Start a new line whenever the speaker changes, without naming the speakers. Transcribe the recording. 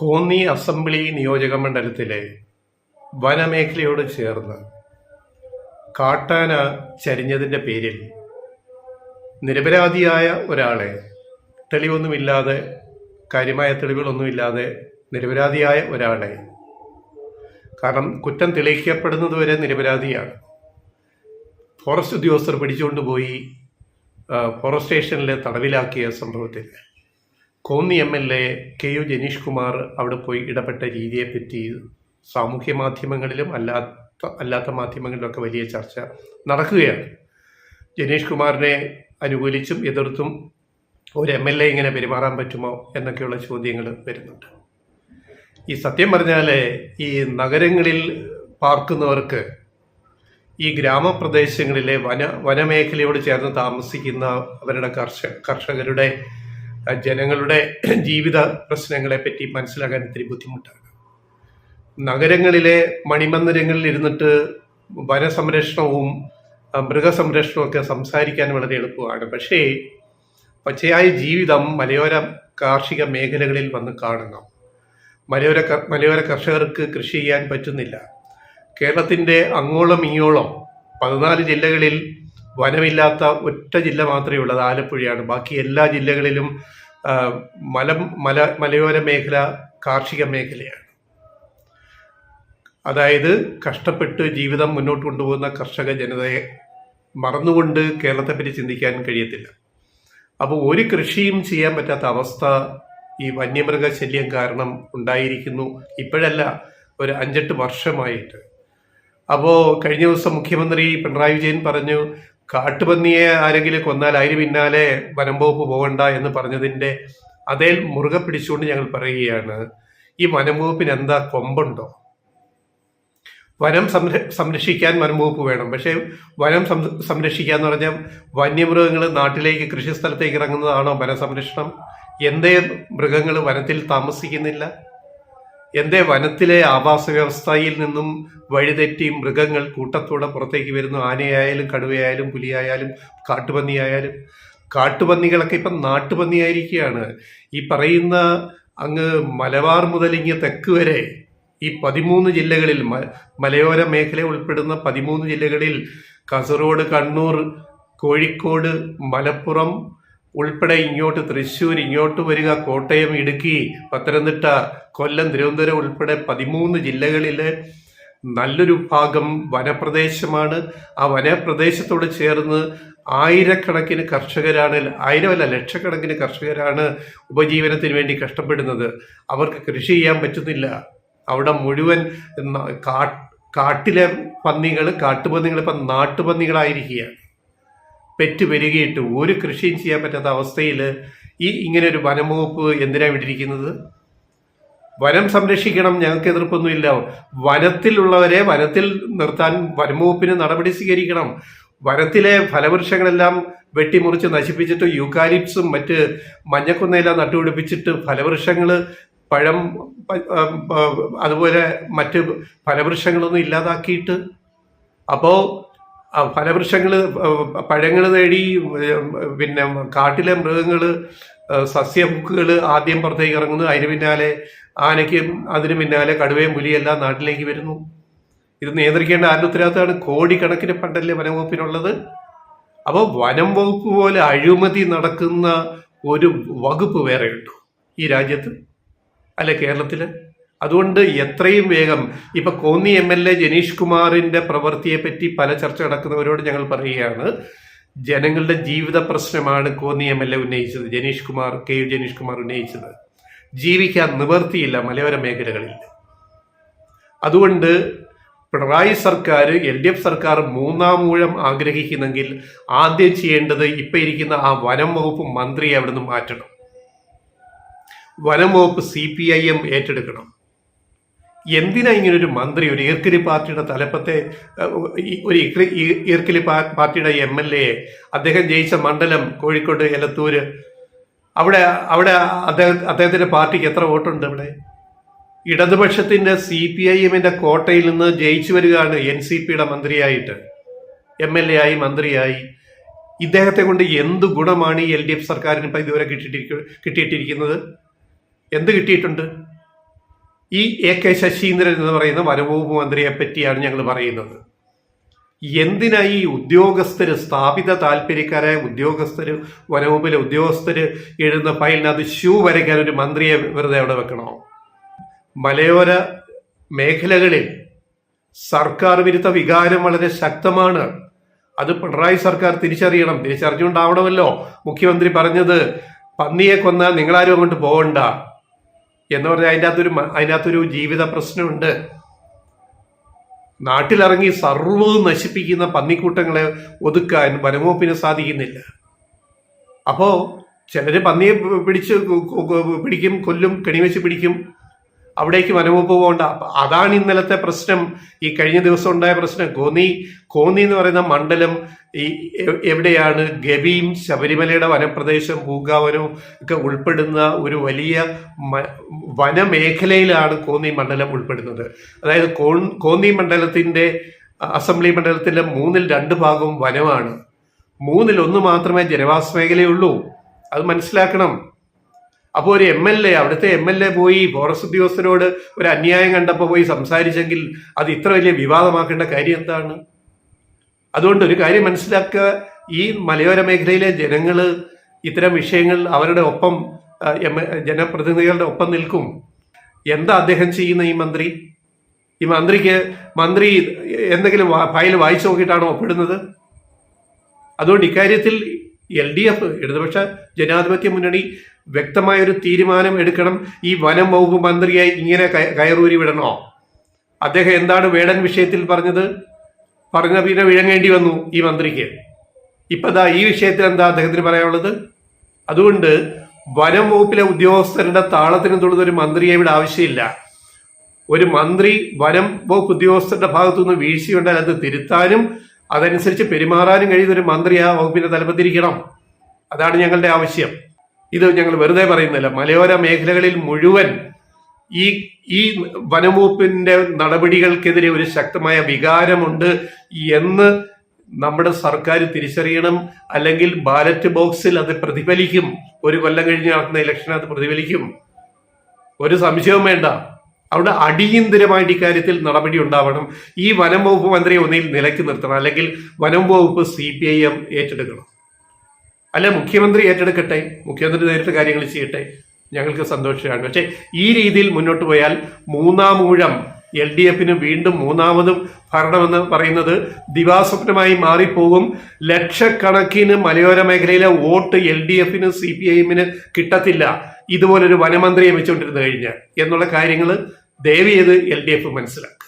Konni assembly നിയോജകമണ്ഡലത്തിലെ വനമേഖലയോട് ചേർന്ന് കാട്ടാന ചരിഞ്ഞതിൻ്റെ പേരിൽ നിരപരാധിയായ ഒരാളെ തെളിവൊന്നുമില്ലാതെ, കാര്യമായ തെളിവുകളൊന്നുമില്ലാതെ നിരപരാധിയായ ഒരാളെ, കാരണം കുറ്റം തെളിയിക്കപ്പെടുന്നതുവരെ നിരപരാധിയാണ്, ഫോറസ്റ്റ് ഉദ്യോഗസ്ഥർ പിടിച്ചുകൊണ്ടുപോയി ഫോറസ്റ്റ് സ്റ്റേഷനിലെ തടവിലാക്കിയ സംഭവത്തിൽ കോന്നി MLA KU ജനീഷ് കുമാർ അവിടെ പോയി ഇടപെട്ട രീതിയെപ്പറ്റി സാമൂഹ്യ മാധ്യമങ്ങളിലും അല്ലാത്ത മാധ്യമങ്ങളിലൊക്കെ വലിയ ചർച്ച നടക്കുകയാണ്. ജനീഷ് കുമാറിനെ അനുകൂലിച്ചും എതിർത്തും ഒരു MLA ഇങ്ങനെ പെരുമാറാൻ പറ്റുമോ എന്നൊക്കെയുള്ള ചോദ്യങ്ങൾ വരുന്നുണ്ട്. ഈ സത്യം പറഞ്ഞാൽ ഈ നഗരങ്ങളിൽ പാർക്കുന്നവർക്ക് ഈ ഗ്രാമപ്രദേശങ്ങളിലെ വനമേഖലയോട് ചേർന്ന് താമസിക്കുന്ന അവരുടെ കർഷകരുടെ ജനങ്ങളുടെ ജീവിത പ്രശ്നങ്ങളെ പറ്റി മനസ്സിലാക്കാൻ ഇത്തിരി ബുദ്ധിമുട്ടാണ്. നഗരങ്ങളിലെ മണിമന്ദിരങ്ങളിൽ ഇരുന്നിട്ട് വനസംരക്ഷണവും മൃഗസംരക്ഷണവും ഒക്കെ സംസാരിക്കാൻ വളരെ എളുപ്പമാണ്. പക്ഷേ പച്ചയായ ജീവിതം മലയോര കാർഷിക മേഖലകളിൽ വന്ന് കാണണം. മലയോര കർഷകർക്ക് കൃഷി ചെയ്യാൻ പറ്റുന്നില്ല. കേരളത്തിൻ്റെ അങ്ങോളം ഇങ്ങോളം 14 ജില്ലകളിൽ വനമില്ലാത്ത ഒറ്റ ജില്ല മാത്രമേ ഉള്ളത്, ആലപ്പുഴയാണ്. ബാക്കി എല്ലാ ജില്ലകളിലും മലയോര മേഖല കാർഷിക മേഖലയാണ്. അതായത് കഷ്ടപ്പെട്ട് ജീവിതം മുന്നോട്ട് കൊണ്ടുപോകുന്ന കർഷക ജനതയെ മറന്നുകൊണ്ട് കേരളത്തെപ്പറ്റി ചിന്തിക്കാൻ കഴിയത്തില്ല. അപ്പോൾ ഒരു കൃഷിയും ചെയ്യാൻ പറ്റാത്ത അവസ്ഥ ഈ വന്യമൃഗശല്യം കാരണം ഉണ്ടായിരിക്കുന്നു. ഇപ്പോഴല്ല, ഒരു 5-8 വർഷമായിട്ട്. അപ്പോൾ കഴിഞ്ഞ ദിവസം മുഖ്യമന്ത്രി പിണറായി വിജയൻ പറഞ്ഞു, കാട്ടുപന്നിയെ ആരെങ്കിലും കൊന്നാൽ അതിന് പിന്നാലെ വനം വകുപ്പ് പോകണ്ട എന്ന് പറഞ്ഞതിൻ്റെ അതേ മുറുകെ പിടിച്ചുകൊണ്ട് ഞങ്ങൾ പറയുകയാണ്, ഈ വനം വകുപ്പിന് എന്താ കൊമ്പുണ്ടോ? വനം സംരക്ഷിക്കാൻ വനം വകുപ്പ് വേണം. പക്ഷേ വനം സംരക്ഷിക്കുക എന്ന് പറഞ്ഞാൽ വന്യമൃഗങ്ങൾ നാട്ടിലേക്ക് കൃഷിസ്ഥലത്തേക്ക് ഇറങ്ങുന്നതാണോ വനസംരക്ഷണം? എന്തേ മൃഗങ്ങൾ വനത്തിൽ താമസിക്കുന്നില്ല? എന്തേ വനത്തിലെ ആവാസ വ്യവസ്ഥയിൽ നിന്നും വഴിതെറ്റി മൃഗങ്ങൾ കൂട്ടത്തോടെ പുറത്തേക്ക് വരുന്നു? ആനയായാലും കടുവയായാലും പുലിയായാലും കാട്ടുപന്നിയായാലും. കാട്ടുപന്നികളൊക്കെ ഇപ്പം നാട്ടുപന്നിയായിരിക്കുകയാണ്. ഈ പറയുന്ന അങ്ങ് മലബാർ മുതൽ ഇങ്ങ് തെക്ക് വരെ ഈ 13 ജില്ലകളിൽ, മലയോര മേഖല ഉൾപ്പെടുന്ന 13 ജില്ലകളിൽ, കാസർഗോഡ്, കണ്ണൂർ, കോഴിക്കോട്, മലപ്പുറം ഉൾപ്പെടെ ഇങ്ങോട്ട് തൃശ്ശൂർ, ഇങ്ങോട്ട് വരിക കോട്ടയം, ഇടുക്കി, പത്തനംതിട്ട, കൊല്ലം, തിരുവനന്തപുരം ഉൾപ്പെടെ 13 ജില്ലകളിൽ നല്ലൊരു ഭാഗം വനപ്രദേശമാണ്. ആ വനപ്രദേശത്തോട് ചേർന്ന് ആയിരക്കണക്കിന് കർഷകരാണ്, ആയിരമല്ല ലക്ഷക്കണക്കിന് കർഷകരാണ് ഉപജീവനത്തിന് വേണ്ടി കഷ്ടപ്പെടുന്നത്. അവർക്ക് കൃഷി ചെയ്യാൻ പറ്റുന്നില്ല. അവിടെ മുഴുവൻ കാട്ടിലെ കാട്ടുപന്നികൾ ഇപ്പം നാട്ടുപന്നികളായിരിക്കുകയാണ്. പെറ്റ് പെരുകിയിട്ട് ഒരു കൃഷിയും ചെയ്യാൻ പറ്റാത്ത അവസ്ഥയിൽ ഇങ്ങനെ ഒരു വനം വകുപ്പ് എന്തിനാണ് വിട്ടിരിക്കുന്നത്? വനം സംരക്ഷിക്കണം, ഞങ്ങൾക്ക് എതിർപ്പൊന്നുമില്ല. വനത്തിലുള്ളവരെ വനത്തിൽ നിർത്താൻ വനം വകുപ്പിന് നടപടി സ്വീകരിക്കണം. വനത്തിലെ ഫലവൃക്ഷങ്ങളെല്ലാം വെട്ടിമുറിച്ച് നശിപ്പിച്ചിട്ട് യൂക്കാലിപ്സും മറ്റ് മഞ്ഞക്കുന്നയെല്ലാം നട്ടുപിടിപ്പിച്ചിട്ട് ഫലവൃക്ഷങ്ങൾ, പഴം, അതുപോലെ മറ്റ് ഫലവൃക്ഷങ്ങളൊന്നും ഇല്ലാതാക്കിയിട്ട്, അപ്പോൾ പഴങ്ങൾ നേടി പിന്നെ കാട്ടിലെ മൃഗങ്ങൾ, സസ്യഭുക്കുകൾ ആദ്യം പുറത്തേക്ക് ഇറങ്ങുന്നു. അതിന് പിന്നാലെ ആനയ്ക്കും അതിന് പിന്നാലെ കടുവയും പുലിയെല്ലാം നാട്ടിലേക്ക് വരുന്നു. ഇത് നിയന്ത്രിക്കേണ്ട ആരുടെ ഉത്തരവാദിത്തമാണ്? കോടിക്കണക്കിന് ഫണ്ടല്ലേ വനം വകുപ്പിനുള്ളത്. അപ്പോൾ വനം വകുപ്പ് പോലെ അഴിമതി നടക്കുന്ന ഒരു വകുപ്പ് വേറെ ഉണ്ടോ ഈ രാജ്യത്ത്, അല്ലെ കേരളത്തിൽ? അതുകൊണ്ട് എത്രയും വേഗം ഇപ്പൊ കോന്നി MLA ജനീഷ് കുമാറിന്റെ പ്രവൃത്തിയെ പറ്റി പല ചർച്ച നടക്കുന്നവരോട് ഞങ്ങൾ പറയുകയാണ്, ജനങ്ങളുടെ ജീവിത പ്രശ്നമാണ് കോന്നി MLA ഉന്നയിച്ചത്, KU ജനീഷ് കുമാർ ഉന്നയിച്ചത്. ജീവിക്കാൻ നിവർത്തിയില്ല മലയോര മേഖലകളിൽ. അതുകൊണ്ട് പിണറായി സർക്കാർ, LDF സർക്കാർ 3-ാം ഊഴം ആഗ്രഹിക്കുന്നെങ്കിൽ ആദ്യം ചെയ്യേണ്ടത് ഇപ്പൊ ഇരിക്കുന്ന ആ വനം വകുപ്പ് മന്ത്രിയെ അവിടെ നിന്ന് മാറ്റണം. വനം വകുപ്പ് CPIM ഏറ്റെടുക്കണം. എന്തിനാ ഇങ്ങനൊരു മന്ത്രി, ഒരു ഈർക്കിലി പാർട്ടിയുടെ തലപ്പത്തെ ഒരു ഈർക്കിലി പാർട്ടിയുടെ MLA, അദ്ദേഹം ജയിച്ച മണ്ഡലം കോഴിക്കോട് എലത്തൂര്, അവിടെ അദ്ദേഹത്തിന്റെ പാർട്ടിക്ക് എത്ര വോട്ടുണ്ട്? അവിടെ ഇടതുപക്ഷത്തിന്റെ CPIMന്റെ കോട്ടയിൽ നിന്ന് ജയിച്ചു വരികയാണ് NCPയുടെ മന്ത്രിയായിട്ട്, MLA ആയി, മന്ത്രിയായി. ഇദ്ദേഹത്തെ കൊണ്ട് എന്ത് ഗുണമാണ് ഈ LDF സർക്കാരിന് ഇപ്പം ഇതുവരെ കിട്ടിയിട്ടിരിക്കുന്നത്? എന്ത് കിട്ടിയിട്ടുണ്ട്? ഈ AK ശശീന്ദ്രൻ എന്ന് പറയുന്ന വനംവകുപ്പ് മന്ത്രിയെ പറ്റിയാണ് ഞങ്ങൾ പറയുന്നത്. എന്തിനാ ഈ ഉദ്യോഗസ്ഥര്, സ്ഥാപിത താല്പര്യക്കാരായ ഉദ്യോഗസ്ഥര്, വനവകുപ്പിലെ ഉദ്യോഗസ്ഥര് എഴുതുന്ന ഫയലിനകത്ത് ഷൂ വരയ്ക്കാൻ ഒരു മന്ത്രിയെ വെറുതെ അവിടെ വെക്കണോ? മലയോര മേഖലകളിൽ സർക്കാർ വിരുദ്ധ വികാരം വളരെ ശക്തമാണ്. അത് പിണറായി സർക്കാർ തിരിച്ചറിയണം. തിരിച്ചറിഞ്ഞുകൊണ്ടാവണമല്ലോ മുഖ്യമന്ത്രി പറഞ്ഞത് പന്നിയെ കൊന്നാൽ നിങ്ങളാരും അങ്ങോട്ട് പോകണ്ട എന്ന് പറഞ്ഞാൽ അതിനകത്തൊരു ജീവിത പ്രശ്നമുണ്ട്. നാട്ടിലിറങ്ങി സർവ്വവും നശിപ്പിക്കുന്ന പന്നിക്കൂട്ടങ്ങളെ ഒതുക്കാൻ വനംവകുപ്പിന് സാധിക്കുന്നില്ല. അപ്പോ ചിലര് പന്നിയെ പിടിക്കും, കൊല്ലും, കെണിവെച്ച് പിടിക്കും. അവിടേക്ക് വനംവകുപ്പ് പോകണ്ട. അതാണ് ഇന്നലത്തെ പ്രശ്നം. ഈ കഴിഞ്ഞ ദിവസം ഉണ്ടായ പ്രശ്നം. കോന്നി എന്ന് പറയുന്ന മണ്ഡലം ഈ എവിടെയാണ്? ഗവിയും ശബരിമലയുടെ വനപ്രദേശം, പൂങ്കാവനവും ഒക്കെ ഉൾപ്പെടുന്ന ഒരു വലിയ വനമേഖലയിലാണ് കോന്നി മണ്ഡലം ഉൾപ്പെടുന്നത്. അതായത് കോന്നി മണ്ഡലത്തിന്റെ അസംബ്ലി മണ്ഡലത്തിന്റെ 2/3 ഭാഗവും വനമാണ്. 1/3 മാത്രമേ ജനവാസ മേഖലയുള്ളൂ. അത് മനസ്സിലാക്കണം. അപ്പോൾ ഒരു MLA, അവിടുത്തെ MLA പോയി ഫോറസ്റ്റ് ഉദ്യോഗസ്ഥരോട് ഒരു അന്യായം കണ്ടപ്പോൾ പോയി സംസാരിച്ചെങ്കിൽ അത് ഇത്ര വലിയ വിവാദമാക്കേണ്ട കാര്യം എന്താണ്? അതുകൊണ്ട് ഒരു കാര്യം മനസ്സിലാക്കുക, ഈ മലയോര മേഖലയിലെ ജനങ്ങൾ ഇത്തരം വിഷയങ്ങൾ അവരുടെ ഒപ്പം, ജനപ്രതിനിധികളുടെ ഒപ്പം നിൽക്കും. എന്താ അദ്ദേഹം ചെയ്യുന്ന ഈ മന്ത്രി എന്തെങ്കിലും ഫയൽ വായിച്ചു നോക്കിയിട്ടാണോ ഒപ്പിടുന്നത്? അതുകൊണ്ട് ഇക്കാര്യത്തിൽ LDF, ഇടതുപക്ഷ ജനാധിപത്യ മുന്നണി, വ്യക്തമായൊരു തീരുമാനം എടുക്കണം. ഈ വനം വകുപ്പ് മന്ത്രിയായി ഇങ്ങനെ കയറൂരി വിടണോ? അദ്ദേഹം എന്താണ് വേടൻ വിഷയത്തിൽ പറഞ്ഞ പിന്നെ വിഴങ്ങേണ്ടി വന്നു ഈ മന്ത്രിക്ക്. ഇപ്പതാ ഈ വിഷയത്തിൽ എന്താ അദ്ദേഹത്തിന് പറയാനുള്ളത്? അതുകൊണ്ട് വനം വകുപ്പിലെ ഉദ്യോഗസ്ഥരുടെ താളത്തിന് തൊടുന്ന ഒരു മന്ത്രിയെ ഇവിടെ ആവശ്യമില്ല. ഒരു മന്ത്രി വനം വകുപ്പ് ഉദ്യോഗസ്ഥരുടെ ഭാഗത്തുനിന്ന് വീഴ്ചയുണ്ടായാൽ അത് തിരുത്താനും അതനുസരിച്ച് പെരുമാറാനും കഴിയുന്ന ഒരു മന്ത്രി ആ വകുപ്പിന്റെ തലപ്പത്തിരിക്കണം. അതാണ് ഞങ്ങളുടെ ആവശ്യം. ഇത് ഞങ്ങൾ വെറുതെ പറയുന്നില്ല. മലയോര മേഖലകളിൽ മുഴുവൻ ഈ വനംവകുപ്പിന്റെ നടപടികൾക്കെതിരെ ഒരു ശക്തമായ വികാരമുണ്ട് എന്ന് നമ്മുടെ സർക്കാർ തിരിച്ചറിയണം. അല്ലെങ്കിൽ ബാലറ്റ് ബോക്സിൽ അത് പ്രതിഫലിക്കും. ഒരു കൊല്ലം കഴിഞ്ഞ് നടക്കുന്ന ഇലക്ഷന് അത് പ്രതിഫലിക്കും. ഒരു സംശയവും വേണ്ട. അവിടെ അടിയന്തരമായിട്ട് ഇക്കാര്യത്തിൽ നടപടി ഉണ്ടാവണം. ഈ വനം വകുപ്പ് മന്ത്രിയെ ഒന്നിൽ നിലയ്ക്ക് നിർത്തണം, അല്ലെങ്കിൽ വനം വകുപ്പ് CPIM ഏറ്റെടുക്കണം. അല്ല, മുഖ്യമന്ത്രി ഏറ്റെടുക്കട്ടെ, മുഖ്യമന്ത്രി നേരിട്ട് കാര്യങ്ങൾ ചെയ്യട്ടെ, ഞങ്ങൾക്ക് സന്തോഷമാണ്. പക്ഷെ ഈ രീതിയിൽ മുന്നോട്ട് പോയാൽ 3-ാം ഊഴം LDFന് വീണ്ടും 3-ാമതും ഭരണമെന്ന് പറയുന്നത് ദിവാസ്വപ്നമായി മാറിപ്പോകും. ലക്ഷക്കണക്കിന് മലയോര മേഖലയിലെ വോട്ട് LDFന് CPIMന് കിട്ടത്തില്ല ഇതുപോലൊരു വനമന്ത്രിയെ വെച്ചുകൊണ്ടിരുന്നു കഴിഞ്ഞാൽ എന്നുള്ള കാര്യങ്ങൾ ദയവ് ചെയ്ത് LDF മനസ്സിലാക്കുക.